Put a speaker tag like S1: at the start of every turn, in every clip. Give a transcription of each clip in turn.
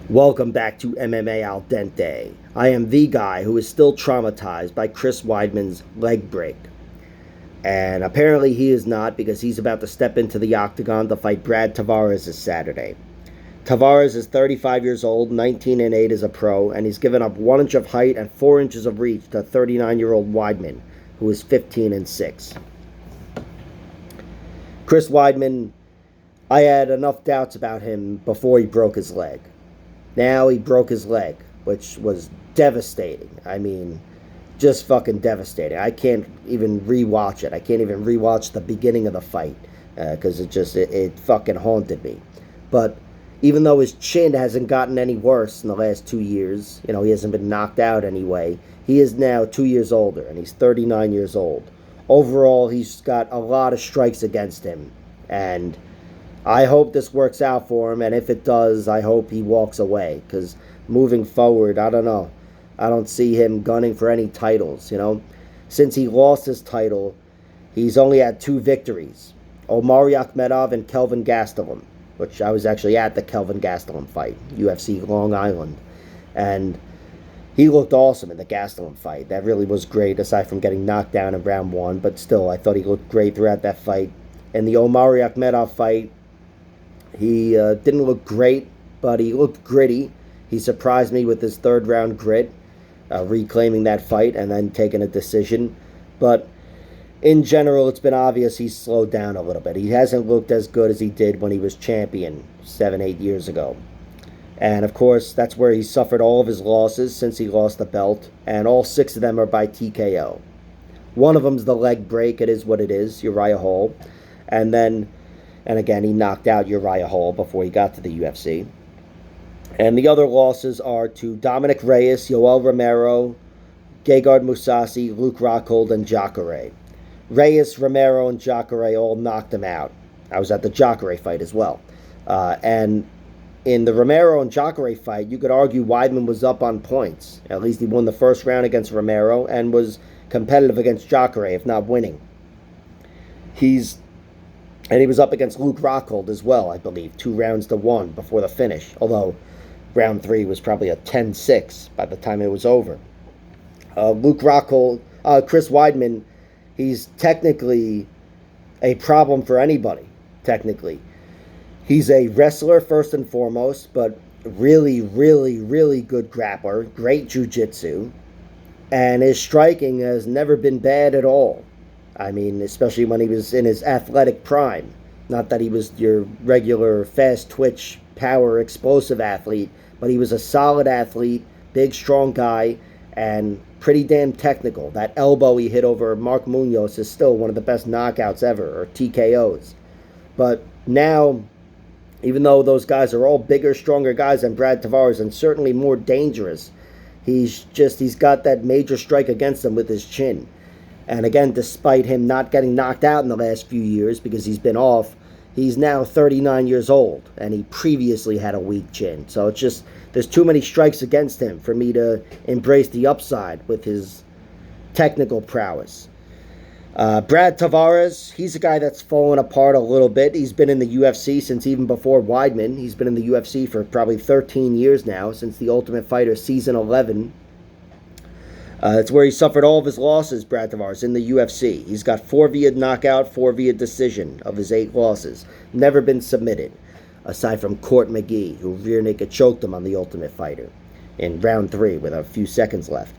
S1: Welcome back to MMA Al Dente. I am the guy who is still traumatized by Chris Weidman's leg break. And apparently he is not, because he's about to step into the octagon to fight Brad Tavares this Saturday. Tavares is 35 years old, 19-8 as a pro, and he's given up 1 inch of height and 4 inches of reach to 39-year-old Weidman, who is 15-6. Chris Weidman, I had enough doubts about him before he broke his leg. Now he broke his leg, which was devastating. I mean, just fucking devastating. I can't even rewatch it. I can't even rewatch the beginning of the fight because it fucking haunted me. But even though his chin hasn't gotten any worse in the last 2 years, he hasn't been knocked out anyway, he is now 2 years older, and he's 39 years old. Overall, he's got a lot of strikes against him, and I hope this works out for him, and if it does, I hope he walks away, because moving forward, I don't know. I don't see him gunning for any titles, Since he lost his title, he's only had 2 victories. Omari Akhmedov and Kelvin Gastelum, which I was actually at the Kelvin Gastelum fight, UFC Long Island. And he looked awesome in the Gastelum fight. That really was great, aside from getting knocked down in round 1, but still, I thought he looked great throughout that fight. In the Omari Akhmedov fight, he didn't look great, but he looked gritty. He surprised me with his third-round grit, reclaiming that fight and then taking a decision. But in general, it's been obvious he's slowed down a little bit. He hasn't looked as good as he did when he was champion 7-8 years ago. And, of course, that's where he suffered all of his losses since he lost the belt, and all 6 of them are by TKO. One of them's the leg break. It is what it is, Uriah Hall. And again, he knocked out Uriah Hall before he got to the UFC. And the other losses are to Dominic Reyes, Yoel Romero, Gegard Mousasi, Luke Rockhold, and Jacare. Reyes, Romero, and Jacare all knocked him out. I was at the Jacare fight as well. And in the Romero and Jacare fight, you could argue Weidman was up on points. At least he won the first round against Romero and was competitive against Jacare, if not winning. And he was up against Luke Rockhold as well, I believe, 2-1 before the finish. Although round 3 was probably a 10-6 by the time it was over. Luke Rockhold, Chris Weidman, he's technically a problem for anybody, technically. He's a wrestler first and foremost, but really, really, really good grappler, great jiu-jitsu, and his striking has never been bad at all. I mean, especially when he was in his athletic prime. Not that he was your regular fast twitch, power, explosive athlete, but he was a solid athlete, big, strong guy, and pretty damn technical. That elbow he hit over Mark Munoz is still one of the best knockouts ever, or TKOs. But now, even though those guys are all bigger, stronger guys than Brad Tavares, and certainly more dangerous, he's got that major strike against him with his chin. And again, despite him not getting knocked out in the last few years because he's been off, he's now 39 years old, and he previously had a weak chin. So it's just, there's too many strikes against him for me to embrace the upside with his technical prowess. Brad Tavares, he's a guy that's fallen apart a little bit. He's been in the UFC since even before Weidman. He's been in the UFC for probably 13 years now, since The Ultimate Fighter Season 11. It's where he suffered all of his losses, Brad Tavares, in the UFC. He's got 4 via knockout, 4 via decision of his 8 losses. Never been submitted, aside from Court McGee, who rear naked choked him on The Ultimate Fighter in round 3 with a few seconds left.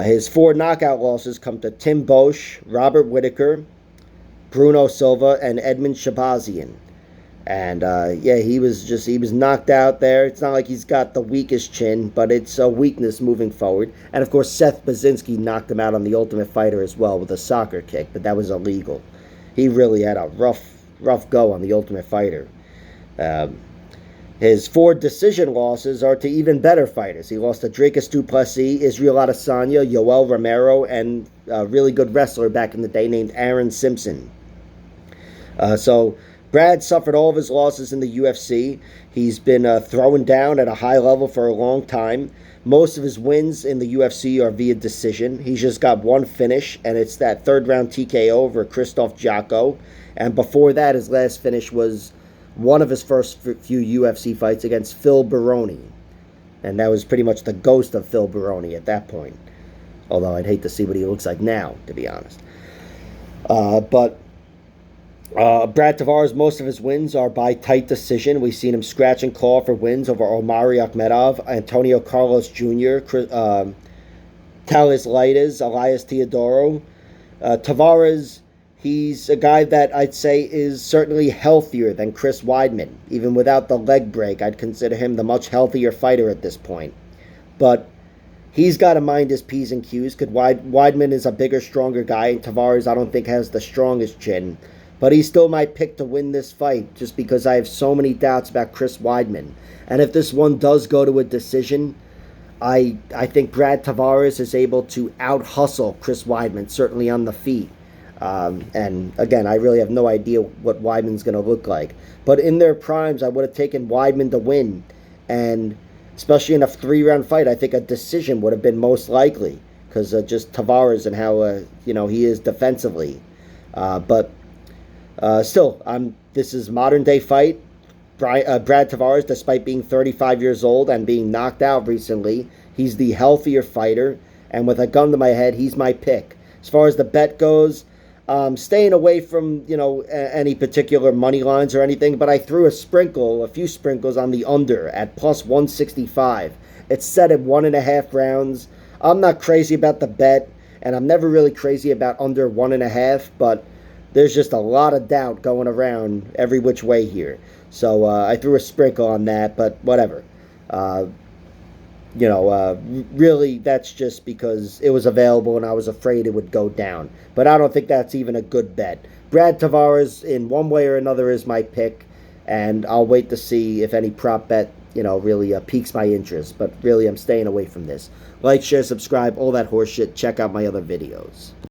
S1: His 4 knockout losses come to Tim Bosch, Robert Whittaker, Bruno Silva, and Edmund Shabazian. And, he was knocked out there. It's not like he's got the weakest chin, but it's a weakness moving forward. And, of course, Seth Baczynski knocked him out on The Ultimate Fighter as well with a soccer kick, but that was illegal. He really had a rough go on The Ultimate Fighter. His 4 decision losses are to even better fighters. He lost to Dricus du Plessis, Israel Adesanya, Yoel Romero, and a really good wrestler back in the day named Aaron Simpson. So Brad suffered all of his losses in the UFC. He's been throwing down at a high level for a long time. Most of his wins in the UFC are via decision. He's just got 1 finish, and it's that 3rd round TKO over Krzysztof Jotko. And before that, his last finish was one of his first few UFC fights against Phil Baroni. And that was pretty much the ghost of Phil Baroni at that point. Although I'd hate to see what he looks like now, to be honest. But Brad Tavares, most of his wins are by tight decision. We've seen him scratch and claw for wins over Omari Akhmedov, Antonio Carlos Jr., Talis Leites, Elias Teodoro. Tavares, he's a guy that I'd say is certainly healthier than Chris Weidman. Even without the leg break, I'd consider him the much healthier fighter at this point. But he's got to mind his P's and Q's, because Weidman is a bigger, stronger guy, and Tavares I don't think has the strongest chin. But he's still my pick to win this fight, just because I have so many doubts about Chris Weidman. And if this one does go to a decision, I think Brad Tavares is able to out-hustle Chris Weidman, certainly on the feet. And again, I really have no idea what Weidman's going to look like. But in their primes, I would have taken Weidman to win. And especially in a 3-round fight, I think a decision would have been most likely, because just Tavares and how he is defensively. But still, this is modern day fight. Brad Tavares, despite being 35 years old and being knocked out recently, he's the healthier fighter. And with a gun to my head, he's my pick. As far as the bet goes, staying away from any particular money lines or anything, but I threw a few sprinkles on the under at plus 165. It's set at 1.5 rounds. I'm not crazy about the bet, and I'm never really crazy about under 1.5, but there's just a lot of doubt going around every which way here. So I threw a sprinkle on that, but whatever. Really, that's just because it was available and I was afraid it would go down. But I don't think that's even a good bet. Brad Tavares, in one way or another, is my pick, and I'll wait to see if any prop bet, really piques my interest. But really, I'm staying away from this. Like, share, subscribe, all that horse shit. Check out my other videos.